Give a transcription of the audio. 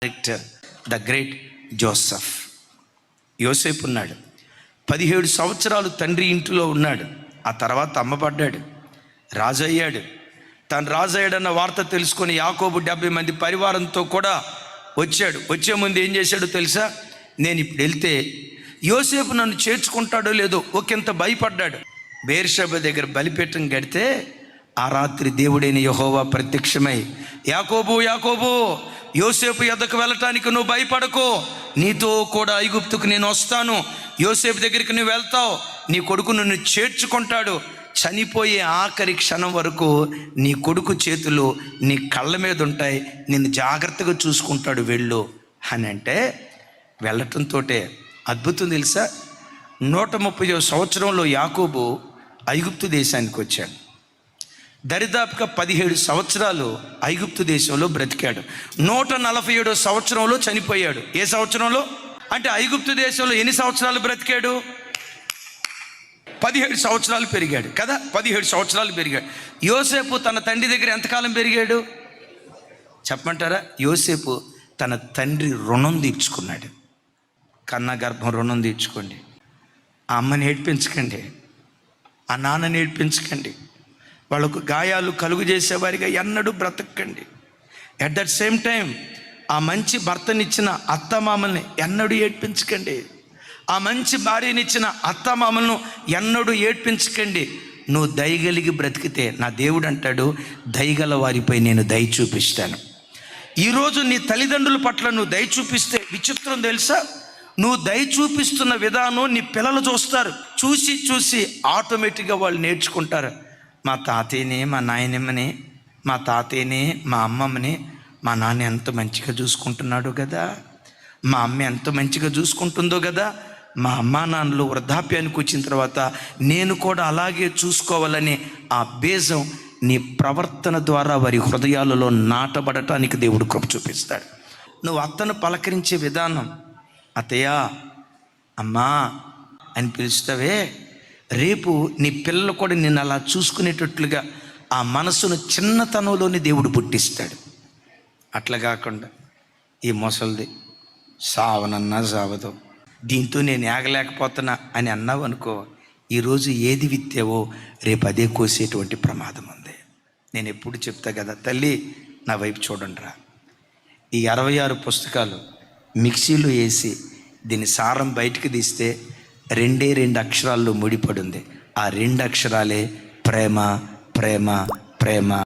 Character the great Joseph. యోసేపు ఉన్నాడు, 17 సంవత్సరాలు తండ్రి ఇంటిలో ఉన్నాడు. ఆ తర్వాత అమ్మబడ్డాడు, రాజు అయ్యాడు. తను రాజు అయ్యాడన్న వార్త తెలుసుకొని యాకోబు 70 మంది పరివారంతో కూడా వచ్చాడు. వచ్చే ముందు ఏం చేశాడో తెలుసా? నేను ఇప్పుడు వెళ్తే యోసేపు నన్ను చేర్చుకుంటాడో లేదో ఒకంత భయపడ్డాడు. బేర్షెబా దగ్గర బలిపీఠం కడితే ఆ రాత్రి దేవుడైన యెహోవా ప్రత్యక్షమై, యాకోబు యాకోబు, యోసేపు యొద్దకు వెళ్ళటానికి నువ్వు భయపడకు, నీతో కూడా ఐగుప్తుకు నేను వస్తాను, యోసేపు దగ్గరికి నువ్వు వెళ్తావు, నీ కొడుకు నిన్ను చేర్చుకుంటాడు, చనిపోయే ఆఖరి క్షణం వరకు నీ కొడుకు చేతులు నీ కళ్ళ మీద ఉంటాయి, నిన్ను జాగ్రత్తగా చూసుకుంటాడు, వెళ్ళు అని అంటే వెళ్ళటంతో అద్భుతం తెలుసా? 130వ సంవత్సరంలో యాకోబు ఐగుప్తు దేశానికి వచ్చాడు. దరిదాపుగా 17 సంవత్సరాలు ఐగుప్తు దేశంలో బ్రతికాడు. 147వ సంవత్సరంలో చనిపోయాడు. ఏ సంవత్సరంలో అంటే ఐగుప్తు దేశంలో ఎన్ని సంవత్సరాలు బ్రతికాడు? 17 సంవత్సరాలు పెరిగాడు కదా. 17 సంవత్సరాలు పెరిగాడు. యోసేపు తన తండ్రి దగ్గర ఎంతకాలం పెరిగాడు చెప్పమంటారా? యోసేపు తన తండ్రి రుణం తీర్చుకున్నాడు. కన్న గర్భం రుణం తీర్చుకోండి. ఆ అమ్మని ఏడ్పించకండి, ఆ నాన్నని ఏడ్పించకండి, వాళ్ళకు గాయాలు కలుగు చేసేవారిగా ఎన్నడూ బ్రతకండి. ఎట్ దట్ సేమ్ టైం ఆ మంచి భర్తనిచ్చిన అత్తమామల్ని ఎన్నడూ ఏడ్పించకండి, ఆ మంచి భార్యనిచ్చిన అత్తమామలను ఎన్నడూ ఏడ్పించకండి. నువ్వు దయగలిగి బ్రతికితే నా దేవుడు అంటాడు, దయగల వారిపై నేను దయ చూపిస్తాను. ఈరోజు నీ తల్లిదండ్రుల పట్ల నువ్వు దయ చూపిస్తే విచిత్రం తెలుసా? నువ్వు దయ చూపిస్తున్న విధానం నీ పిల్లలు చూస్తారు. చూసి చూసి ఆటోమేటిక్గా వాళ్ళు నేర్చుకుంటారు. మా తాతయ్యని, మా నాయనమ్మని, మా తాతయ్యని, మా అమ్మమ్మని మా నాన్న ఎంత మంచిగా చూసుకుంటున్నాడు కదా, మా అమ్మ ఎంత మంచిగా చూసుకుంటుందో కదా, మా అమ్మా నాన్నలు వృద్ధాప్యానికి వచ్చిన తర్వాత నేను కూడా అలాగే చూసుకోవాలని ఆ బీజం నీ ప్రవర్తన ద్వారా వారి హృదయాలలో నాటబడటానికి దేవుడు కృప చూపిస్తాడు. నువ్వు అత్తను పలకరించే విధానం, అత్తయ్య అమ్మా అని పిలుస్తావే, రేపు నీ పిల్లలు కూడా నిన్ను అలా చూసుకునేటట్లుగా ఆ మనసును చిన్నతనంలోని దేవుడు పుట్టిస్తాడు. అట్లా కాకుండా ఈ మొసలిది సావనన్నా సావదు, దీంతో నేను ఆగలేకపోతున్నా అని అన్నావు అనుకో, ఈరోజు ఏది విత్తావో రేపు అదే కోసేటువంటి ప్రమాదం ఉంది. నేను ఎప్పుడు చెప్తా కదా, తల్లి నా వైపు చూడండి రా, ఈ 66 పుస్తకాలు మిక్సీలో వేసి దీని సారం బయటికి తీస్తే 2 అక్షరాల్లో ముడిపడి ఉంది. ఆ 2 అక్షరాలే ప్రేమ ప్రేమ ప్రేమ.